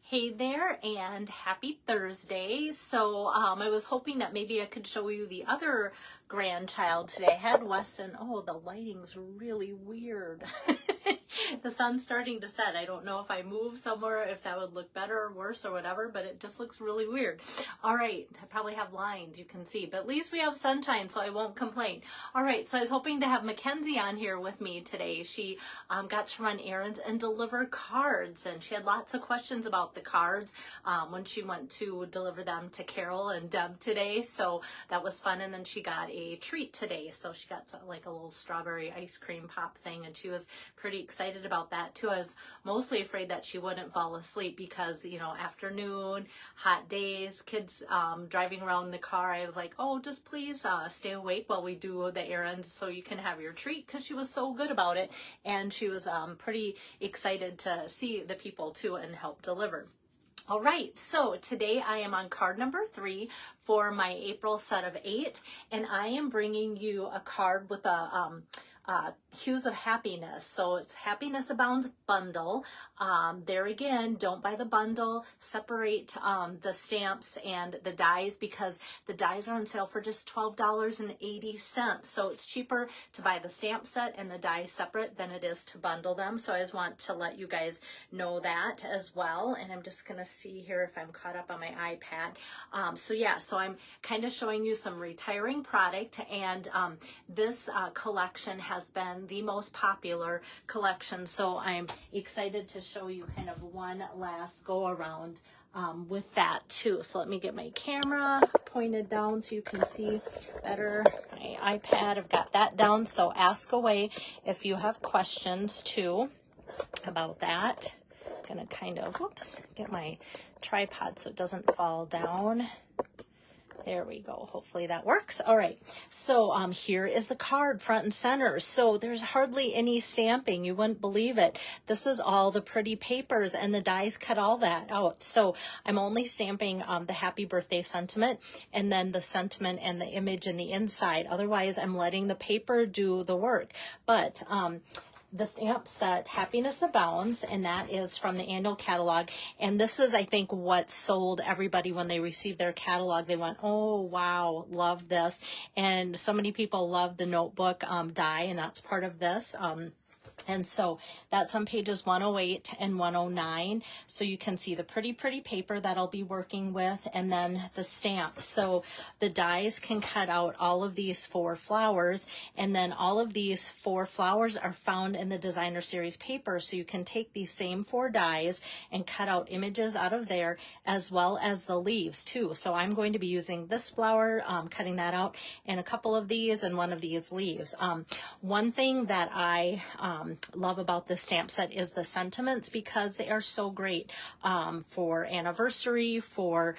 Hey there, and happy Thursday. So I was hoping that maybe I could show you the other grandchild today. I had Weston. Oh, the lighting's really weird. The sun's starting to set. I don't know if I move somewhere, if that would look better or worse or whatever, but it just looks really weird. All right, I probably have lines you can see, but at least we have sunshine, so I won't complain. All right, so I was hoping to have Mackenzie on here with me today. She got to run errands and deliver cards, and she had lots of questions about the cards when she went to deliver them to Carol and Deb today, so that was fun. And then she got a treat today, so she got like a little strawberry ice cream pop thing, and she was pretty excited about that too. I was mostly afraid that she wouldn't fall asleep because, you know, afternoon, hot days, kids driving around in the car. I was like, oh, just please stay awake while we do the errands so you can have your treat, because she was so good about it, and she was pretty excited to see the people too and help deliver. All right, so today I am on card number 3 for my April set of 8, and I am bringing you a card with a Hues of Happiness. So it's Happiness Abounds bundle. There again, don't buy the bundle. Separate the stamps and the dies, because the dies are on sale for just $12.80. So it's cheaper to buy the stamp set and the dies separate than it is to bundle them. So I just want to let you guys know that as well. And I'm just going to see here if I'm caught up on my iPad. So I'm kind of showing you some retiring product, and this collection has been the most popular collection, so I'm excited to show you kind of one last go around with that too. So let me get my camera pointed down so you can see better. My iPad, I've got that down, so ask away if you have questions too about that. I'm gonna kind of, whoops, get my tripod so it doesn't fall down. There we go. Hopefully that works. All right. So here is the card front and center. So there's hardly any stamping. You wouldn't believe it. This is all the pretty papers, and the dies cut all that out. So I'm only stamping the happy birthday sentiment and then the sentiment and the image in the inside. Otherwise, I'm letting the paper do the work. But the stamp set Happiness Abounds, and that is from the annual catalog. And this is, I think, what sold everybody when they received their catalog. They went, oh, wow, love this. And so many people love the notebook die, and that's part of this. And so that's on pages 108 and 109. So you can see the pretty paper that I'll be working with, and then the stamp. So the dies can cut out all of these 4 flowers, and then all of these 4 flowers are found in the designer series paper. So you can take these same 4 dies and cut out images out of there, as well as the leaves too. So I'm going to be using this flower, cutting that out, and a couple of these and one of these leaves. One thing that I love about this stamp set is the sentiments, because they are so great for anniversary, for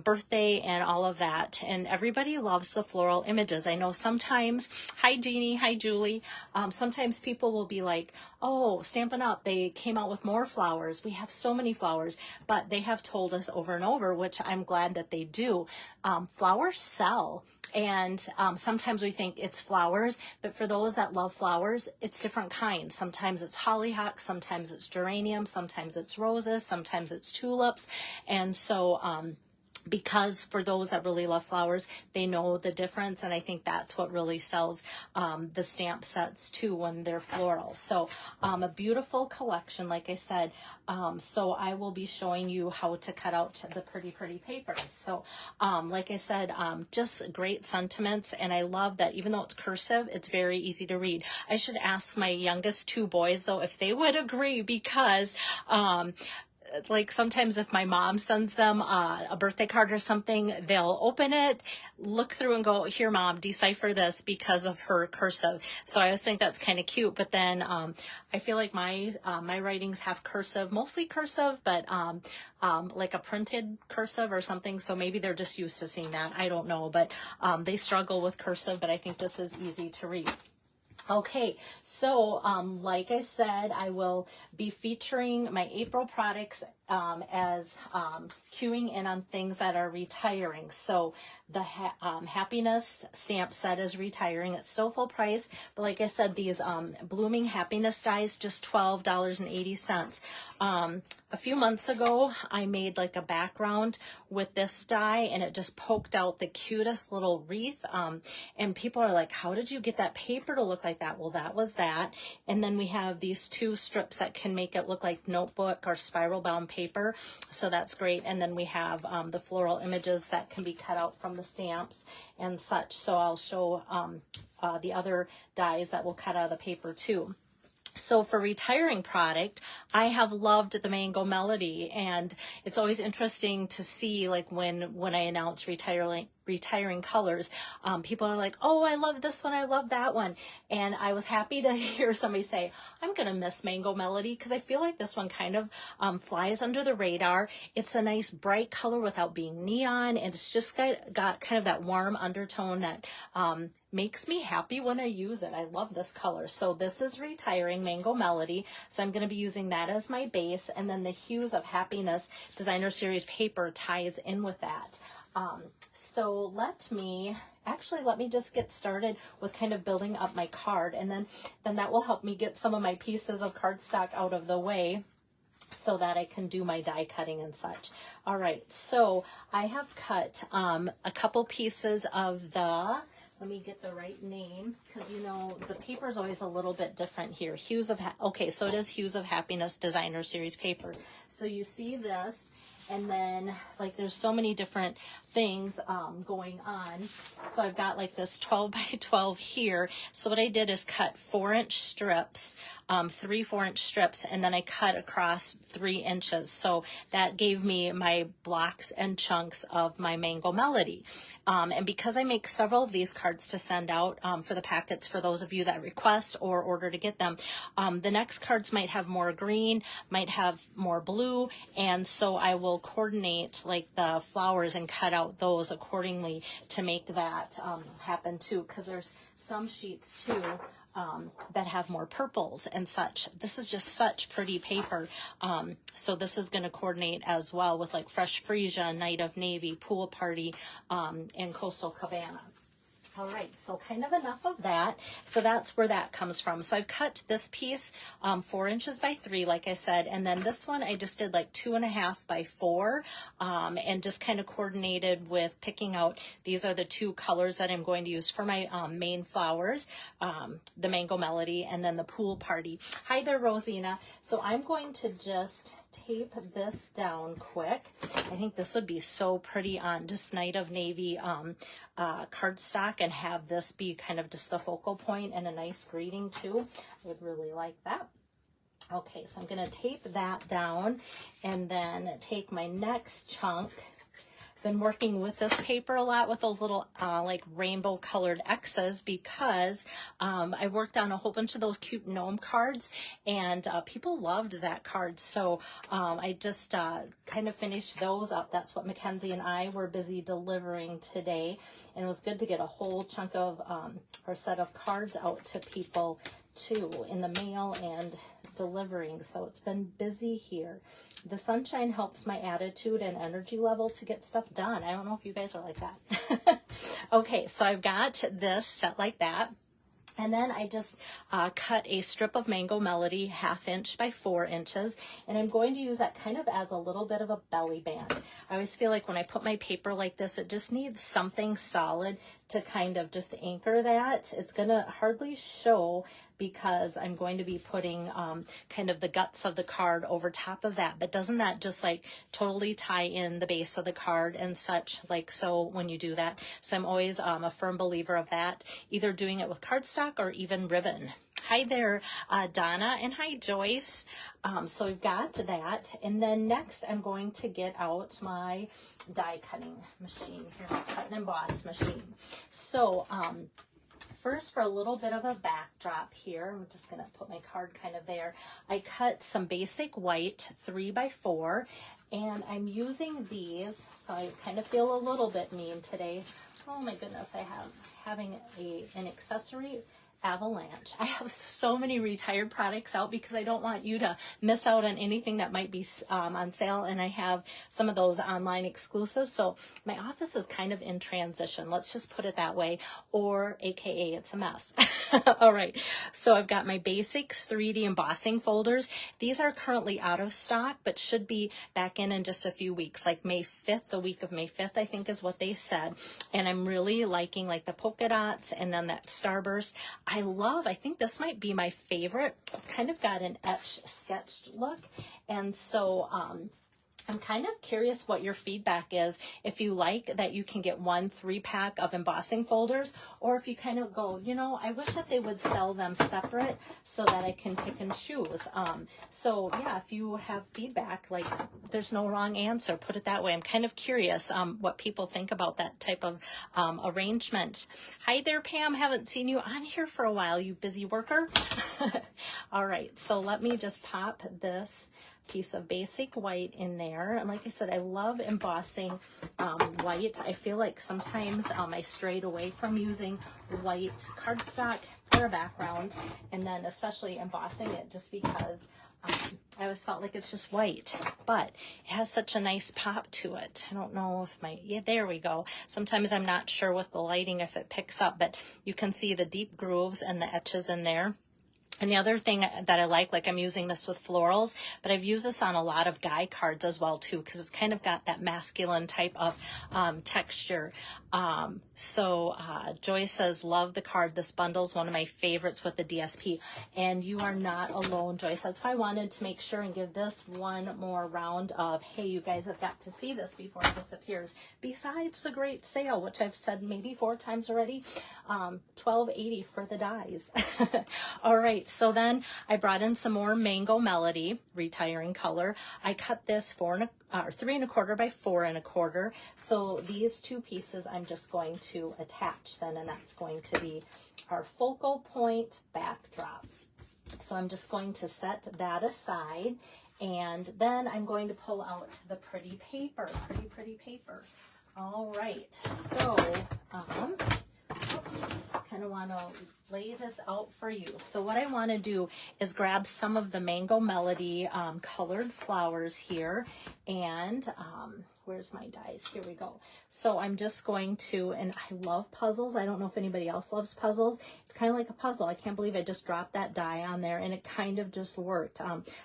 birthday, and all of that. And everybody loves the floral images. I know sometimes, hi Jeannie, hi Julie, sometimes people will be like, oh, Stampin' Up, they came out with more flowers. We have so many flowers, but they have told us over and over, which I'm glad that they do, flowers sell. And sometimes we think it's flowers, but for those that love flowers, it's different kinds. Sometimes it's hollyhock, sometimes it's geranium, sometimes it's roses, sometimes it's tulips. And so because for those that really love flowers, they know the difference, and I think that's what really sells the stamp sets too when they're floral. So a beautiful collection, like I said. So I will be showing you how to cut out the pretty papers. So like I said, just great sentiments, and I love that even though it's cursive, it's very easy to read. I should ask my youngest 2 boys though if they would agree, because like sometimes if my mom sends them a birthday card or something, they'll open it, look through and go, here mom, decipher this, because of her cursive. So I always think that's kind of cute. But then I feel like my writings have cursive, mostly cursive, but like a printed cursive or something. So maybe they're just used to seeing that. I don't know, but they struggle with cursive, but I think this is easy to read. Okay, so like I said, I will be featuring my April products as queuing in on things that are retiring. So the happiness stamp set is retiring. It's still full price, but like I said, these blooming happiness dies just $12.80. A few months ago, I made like a background with this die, and it just poked out the cutest little wreath. And people are like, how did you get that paper to look like that? Well, that was that. And then we have these two strips that can make it look like notebook or spiral bound paper. So that's great. And then we have the floral images that can be cut out from the stamps and such. So I'll show the other dies that will cut out of the paper too. So for retiring product, I have loved the Mango Melody, and it's always interesting to see, like, when I announce retiring colors, people are like, oh, I love this one, I love that one. And I was happy to hear somebody say, I'm gonna miss Mango Melody, because I feel like this one kind of flies under the radar. It's a nice bright color without being neon, and it's just got kind of that warm undertone that makes me happy when I use it. I love this color. So this is retiring Mango Melody. So I'm going to be using that as my base. And then the Hues of Happiness Designer Series paper ties in with that. So let me just get started with kind of building up my card. And then that will help me get some of my pieces of cardstock out of the way, so that I can do my die cutting and such. All right, so I have cut a couple pieces of the, let me get the right name, because you know the paper is always a little bit different here. Hues of okay, so it is Hues of Happiness Designer Series paper. So you see this, and then like there's so many different things going on. So I've got like this 12 by 12 here. So what I did is cut 4-inch strips, 3 4-inch strips, and then I cut across 3 inches. So that gave me my blocks and chunks of my Mango Melody. And because I make several of these cards to send out for the packets for those of you that request or order to get them, the next cards might have more green, might have more blue, and so I will coordinate like the flowers and cut out those accordingly to make that happen too, because there's some sheets too that have more purples and such. This is just such pretty paper. So this is going to coordinate as well with like Fresh Freesia, Night of Navy, Pool Party, and Coastal Cabana. All right, so kind of enough of that. So that's where that comes from. So I've cut this piece 4 inches by 3, like I said, and then this one I just did like 2.5 by 4, and just kind of coordinated with picking out, these are the 2 colors that I'm going to use for my main flowers, the Mango Melody and then the Pool Party. Hi there, Rosina. So I'm going to just tape this down quick. I think this would be so pretty on just Night of Navy cardstock, and have this be kind of just the focal point and a nice greeting too. I would really like that. Okay, so I'm going to tape that down and then take my next chunk. Been working with this paper a lot with those little like rainbow colored X's, because I worked on a whole bunch of those cute gnome cards, and people loved that card. So I just kind of finished those up. That's what Mackenzie and I were busy delivering today, and it was good to get a whole chunk of or set of cards out to people too in the mail and delivering. So it's been busy here. The sunshine helps my attitude and energy level to get stuff done. I don't know if you guys are like that. Okay, so I've got this set like that. And then I just cut a strip of Mango Melody 1/2 inch by 4 inches, and I'm going to use that kind of as a little bit of a belly band. I always feel like when I put my paper like this, it just needs something solid to kind of just anchor that. It's gonna hardly show because I'm going to be putting kind of the guts of the card over top of that, but doesn't that just like totally tie in the base of the card and such, like so when you do that? So I'm always a firm believer of that, either doing it with cardstock or even ribbon. Hi there, Donna, and hi, Joyce. So we've got that, and then next I'm going to get out my die cutting machine here, my cut and emboss machine. So first, for a little bit of a backdrop here, I'm just going to put my card kind of there. I cut some basic white 3 by 4, and I'm using these, so I kind of feel a little bit mean today. Oh my goodness, having an accessory avalanche. I have so many retired products out because I don't want you to miss out on anything that might be on sale, and I have some of those online exclusives. So my office is kind of in transition, let's just put it that way, or AKA it's a mess. All right, so I've got my basics 3D embossing folders. These are currently out of stock, but should be back in just a few weeks, like May 5th, the week of May 5th, I think is what they said. And I'm really liking like the polka dots and then that starburst. I think this might be my favorite. It's kind of got an etched, sketched look. And so I'm kind of curious what your feedback is. If you like that you can get 1 3-pack of embossing folders, or if you kind of go, you know, I wish that they would sell them separate so that I can pick and choose. So yeah, if you have feedback, like there's no wrong answer, put it that way. I'm kind of curious what people think about that type of arrangement. Hi there, Pam. Haven't seen you on here for a while, you busy worker. All right, so let me just pop this piece of basic white in there. And like I said, I love embossing white. I feel like sometimes I strayed away from using white cardstock for a background, and then especially embossing it just because I always felt like it's just white, but it has such a nice pop to it. I don't know if yeah, there we go. Sometimes I'm not sure with the lighting if it picks up, but you can see the deep grooves and the etches in there. And the other thing that I like I'm using this with florals, but I've used this on a lot of guy cards as well too, because it's kind of got that masculine type of texture. Joy says, love the card. This bundle is one of my favorites with the DSP. And you are not alone, Joyce. That's why I wanted to make sure and give this one more round of, hey, you guys have got to see this before it disappears. Besides the great sale, which I've said maybe 4 times already, $12.80 for the dies. All right, so then I brought in some more Mango Melody, retiring color. I cut this 3 1/4 by 4 1/4. So these 2 pieces I'm just going to attach then, and that's going to be our focal point backdrop. So I'm just going to set that aside, and then I'm going to pull out the pretty paper, pretty paper. All right, so kind of want to lay this out for you. So what I want to do is grab some of the Mango Melody colored flowers here, and where's my dies? Here we go. So I'm just going to, and I love puzzles. I don't know if anybody else loves puzzles. It's kind of like a puzzle. I can't believe I just dropped that die on there and it kind of just worked.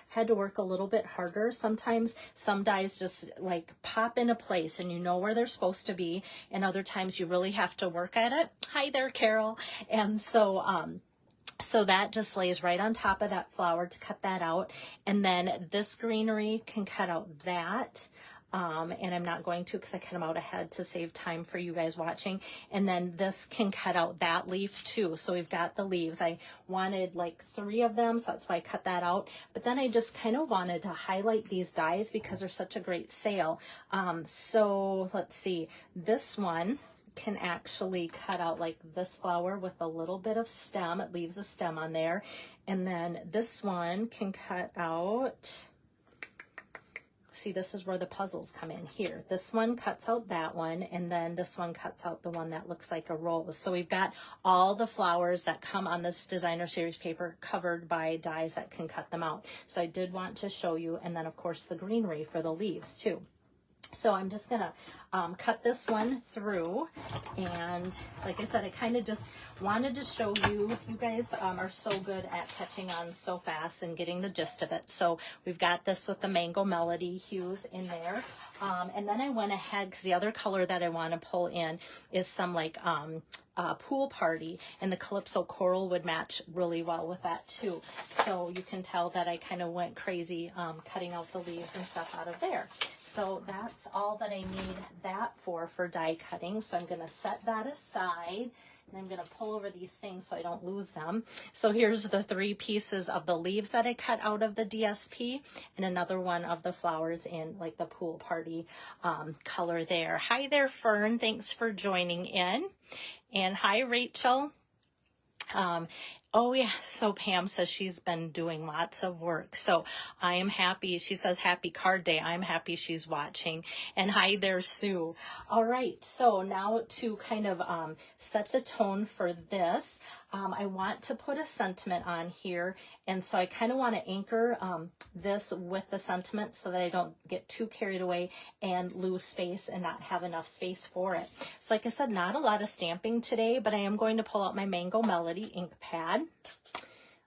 Had to work a little bit harder. Sometimes some dies just like pop into place and you know where they're supposed to be, and other times you really have to work at it. Hi there, Carol. And so so that just lays right on top of that flower to cut that out. And then this greenery can cut out that. And I'm not going to because I cut them out ahead to save time for you guys watching. And then this can cut out that leaf too. So we've got the leaves. I wanted like 3 of them, so that's why I cut that out. But then I just kind of wanted to highlight these dies because they're such a great sale. So let's see, this one can actually cut out like this flower with a little bit of stem. It leaves a stem on there. And then this one can cut out, see, this is where the puzzles come in here. This one cuts out that one, and then this one cuts out the one that looks like a rose. So we've got all the flowers that come on this designer series paper covered by dies that can cut them out. So I did want to show you, and then of course the greenery for the leaves too. So I'm just gonna cut this one through, and like I said, I kind of just wanted to show you. You guys are so good at catching on so fast and getting the gist of it. So we've got this with the Mango Melody hues in there, and then I went ahead because the other color that I want to pull in is some like pool party, and the Calypso coral would match really well with that too. So you can tell that I kind of went crazy cutting out the leaves and stuff out of there. So that's all that I need that for die cutting. So I'm going to set that aside, and I'm going to pull over these things so I don't lose them. So here's the 3 pieces of the leaves that I cut out of the DSP, and another one of the flowers in like the pool party color there. Hi there, Fern. Thanks for joining in. And hi, Rachel. Oh yeah, so Pam says she's been doing lots of work. So I am happy. She says happy card day. I'm happy she's watching. And hi there, Sue. All right, so now to kind of set the tone for this, I want to put a sentiment on here, and so I kind of want to anchor this with the sentiment so that I don't get too carried away and lose space and not have enough space for it. So like I said, not a lot of stamping today, but I am going to pull out my Mango Melody ink pad.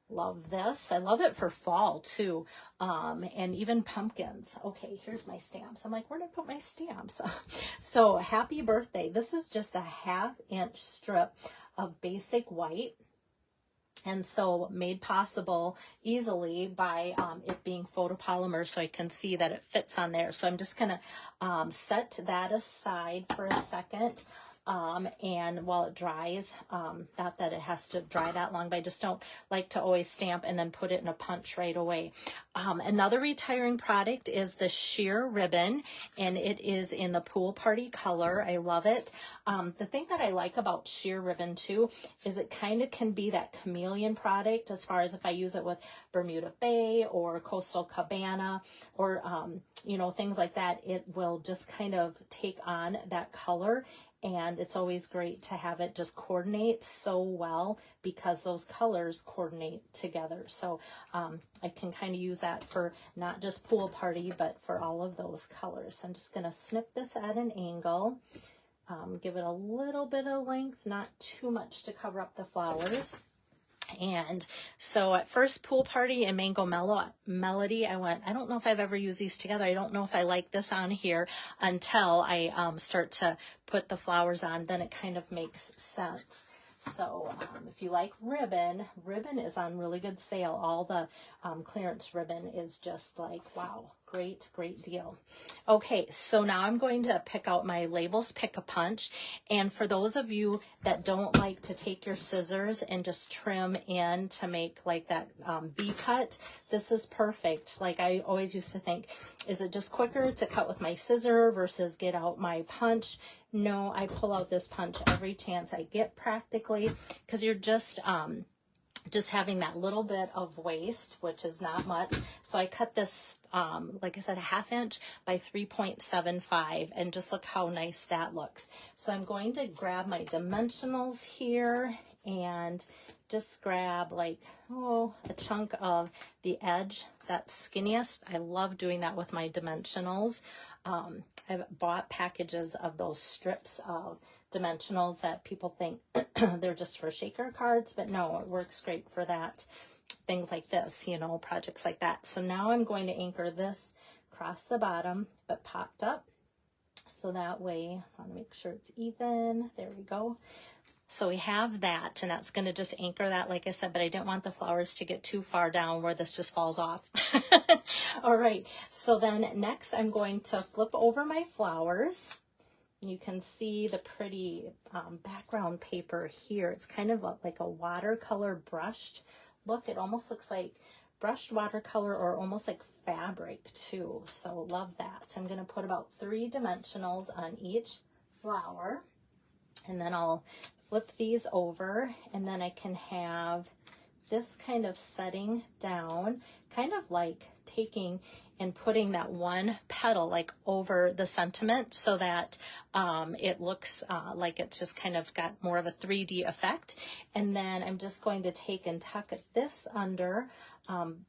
Love this. I love it for fall too, and even pumpkins. Okay, here's my stamps. I'm like, where did I put my stamps? So happy birthday. This is just a 1/2 inch strip of basic white, and so made possible easily by it being photopolymer, so I can see that it fits on there. So I'm just gonna set that aside for a second. And while it dries, not that it has to dry that long, but I just don't like to always stamp and then put it in a punch right away. Another retiring product is the sheer ribbon, and it is in the pool party color. I love it. The thing that I like about sheer ribbon too is it kind of can be that chameleon product as far as if I use it with Bermuda Bay or Coastal Cabana or, you know, things like that. It will just kind of take on that color. And it's always great to have it just coordinate so well because those colors coordinate together. So I can kind of use that for not just pool party, but for all of those colors. So I'm just going to snip this at an angle, give it a little bit of length, not too much to cover up the flowers. And so at first, pool party and Mango Melody, I went, I don't know if I've ever used these together. I don't know if I like this on here until I start to put the flowers on. Then it kind of makes sense. So if you like ribbon, ribbon is on really good sale. All the clearance ribbon is just like, wow, great, great deal. Okay, so now I'm going to pick out my labels Pick-a-Punch. And for those of you that don't like to take your scissors and just trim in to make like that V-cut, this is perfect. Like I always used to think, is it just quicker to cut with my scissor versus get out my punch? No, I pull out this punch every chance I get practically, because you're just having that little bit of waste, which is not much. So I cut this, like I said, a 1/2 inch by 3.75, and just look how nice that looks. So I'm going to grab my dimensionals here and just grab like, a chunk of the edge that's skinniest. I love doing that with my dimensionals. I've bought packages of those strips of dimensionals that people think they're just for shaker cards, but no, it works great for that. Things like this, you know, projects like that. So now I'm going to anchor this across the bottom, but popped up. So that way, I want to make sure it's even. There we go. So we have that, and that's going to just anchor that, like I said, but I didn't want the flowers to get too far down where this just falls off. All right, so then next I'm going to flip over my flowers. You can see the pretty background paper here. It's kind of like a watercolor brushed look. It almost looks like brushed watercolor or almost like fabric too. So love that. So I'm going to put about 3 dimensionals on each flower, and then I'll flip these over, and then I can have this kind of setting down, kind of like taking and putting that one petal like over the sentiment so that it looks like it's just kind of got more of a 3D effect. And then I'm just going to take and tuck this under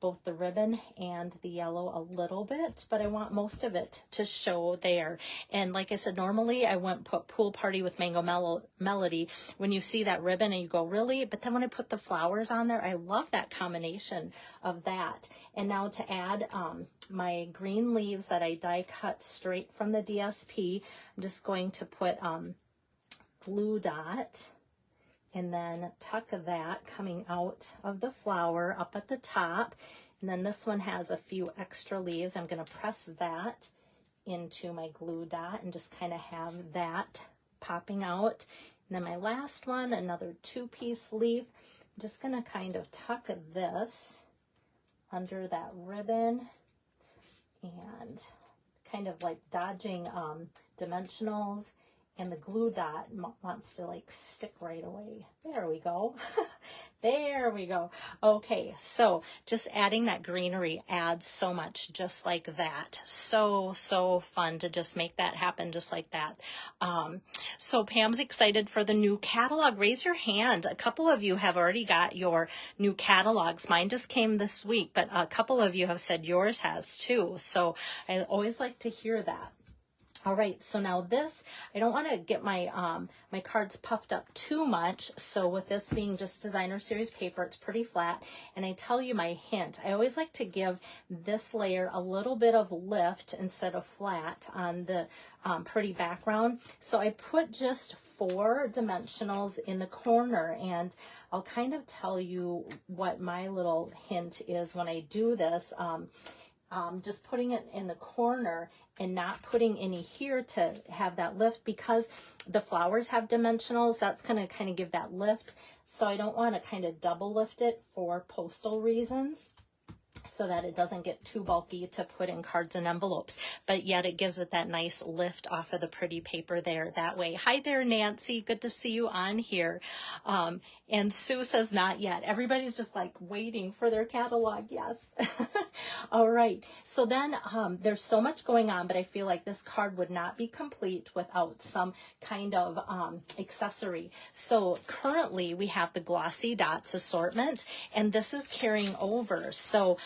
both the ribbon and the yellow a little bit, but I want most of it to show there. And like I said, normally I wouldn't put pool party with Mango Melody when you see that ribbon and you go, really? But then when I put the flowers on there, I love that combination of that. And now to add my green leaves that I die cut straight from the DSP, I'm just going to put glue dot and then tuck that coming out of the flower up at the top. And then this one has a few extra leaves. I'm going to press that into my glue dot and just kind of have that popping out. And then my last one, another 2-piece leaf. I'm just going to kind of tuck this under that ribbon and kind of like dodging dimensionals and the glue dot wants to like stick right away. There we go. There we go. Okay, so just adding that greenery adds so much just like that. So fun to just make that happen just like that. So Pam's excited for the new catalog. Raise your hand. A couple of you have already got your new catalogs. Mine just came this week, but a couple of you have said yours has too. So I always like to hear that. All right, so now this, I don't want to get my my cards puffed up too much. So with this being just designer series paper, it's pretty flat. And I tell you my hint, I always like to give this layer a little bit of lift instead of flat on the pretty background. So I put just 4 dimensionals in the corner, and I'll kind of tell you what my little hint is when I do this. Just putting it in the corner and not putting any here to have that lift, because the flowers have dimensionals. That's going to kind of give that lift. So I don't want to kind of double lift it for postal reasons, so that it doesn't get too bulky to put in cards and envelopes, but yet it gives it that nice lift off of the pretty paper there that way. Hi there, Nancy. Good to see you on here. And Sue says not yet. Everybody's just like waiting for their catalog. Yes. All right. So then there's so much going on, but I feel like this card would not be complete without some kind of accessory. So currently we have the glossy dots assortment, and this is carrying over. So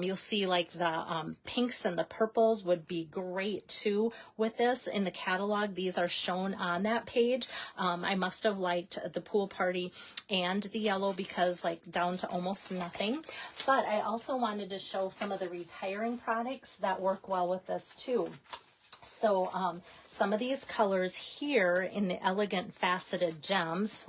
you'll see like the pinks and the purples would be great too with this in the catalog. These are shown on that page. I must have liked the pool party and the yellow because like down to almost nothing. But I also wanted to show some of the retiring products that work well with this too. So some of these colors here in the elegant faceted gems,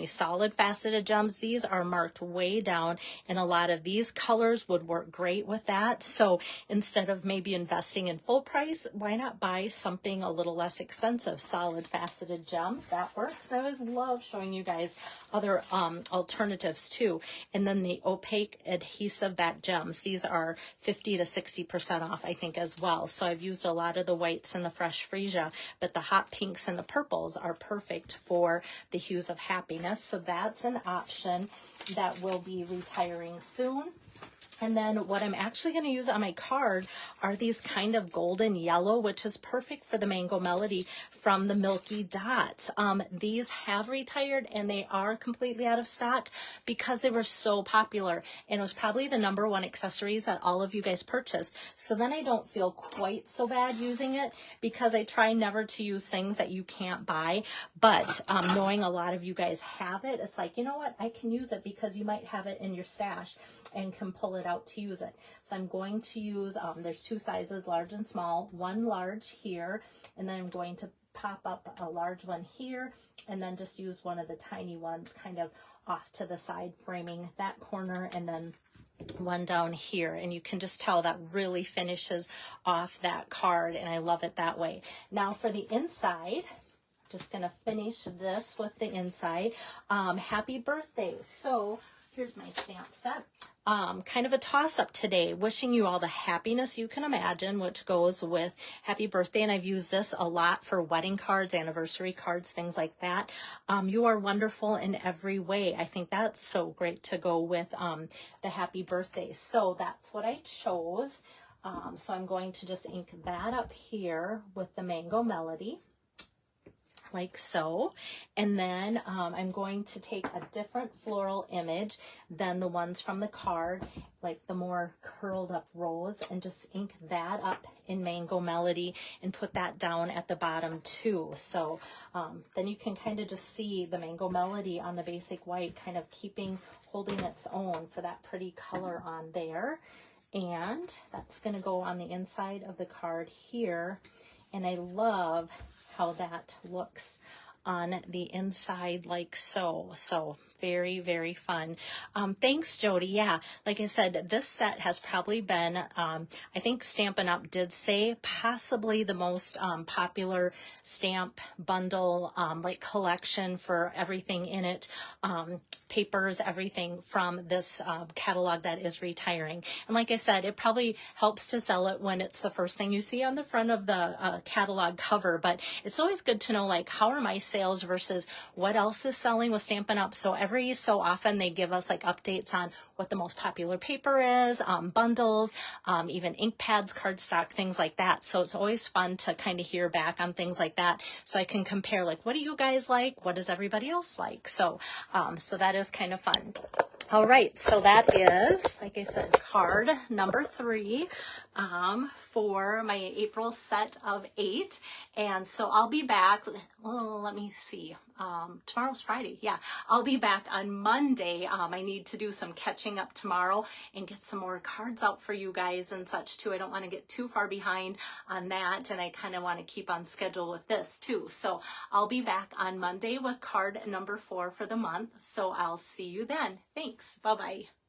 solid faceted gems, these are marked way down, and a lot of these colors would work great with that. So instead of maybe investing in full price, why not buy something a little less expensive? Solid faceted gems, that works. I always love showing you guys other alternatives too. And then the opaque adhesive back gems, these are 50 to 60% off, I think, as well. So I've used a lot of the whites and the fresh freesia, but the hot pinks and the purples are perfect for the hues of happiness. So that's an option that will be retiring soon. And then what I'm actually going to use on my card are these kind of golden yellow, which is perfect for the Mango Melody from the Milky Dots. These have retired and they are completely out of stock because they were so popular, and it was probably the #1 accessories that all of you guys purchased. So then I don't feel quite so bad using it, because I try never to use things that you can't buy. But knowing a lot of you guys have it, it's like, you know what, I can use it because you might have it in your stash and can pull it out to use it. So I'm going to use, there's 2 sizes, large and small, 1 large here, and then I'm going to pop up a large one here, and then just use one of the tiny ones kind of off to the side, framing that corner, and then one down here. And you can just tell that really finishes off that card, and I love it that way. Now for the inside, just going to finish this with the inside. Happy birthday. So here's my stamp set. Kind of a toss-up today, wishing you all the happiness you can imagine, which goes with happy birthday. And I've used this a lot for wedding cards, anniversary cards, things like that. You are wonderful in every way. I think that's so great to go with the happy birthday. So that's what I chose. So I'm going to just ink that up here with the Mango Melody, like so. And then I'm going to take a different floral image than the ones from the card, like the more curled up rose, and just ink that up in Mango Melody and put that down at the bottom too. So then you can kind of just see the Mango Melody on the basic white kind of holding its own for that pretty color on there. And that's going to go on the inside of the card here. And I love how that looks on the inside, like so. So very, very fun. Thanks, Jody. Yeah, like I said, this set has probably been, I think Stampin' Up! Did say possibly the most popular stamp bundle, like collection for everything in it, papers, everything from this catalog that is retiring. And like I said, it probably helps to sell it when it's the first thing you see on the front of the catalog cover, but it's always good to know, like, how are my sales versus what else is selling with Stampin' Up. So every so often they give us like updates on what the most popular paper is, bundles, even ink pads, cardstock, things like that. So it's always fun to kind of hear back on things like that, so I can compare, like, what do you guys like? What does everybody else like? So, so that is kind of fun. All right, so that is, like I said, card number 3 for my April set of 8. And so I'll be back, well, let me see, tomorrow's Friday. Yeah, I'll be back on Monday. I need to do some catching up tomorrow and get some more cards out for you guys and such too. I don't want to get too far behind on that, and I kind of want to keep on schedule with this too. So I'll be back on Monday with card number 4 for the month. So I'll see you then. Thanks. Bye-bye.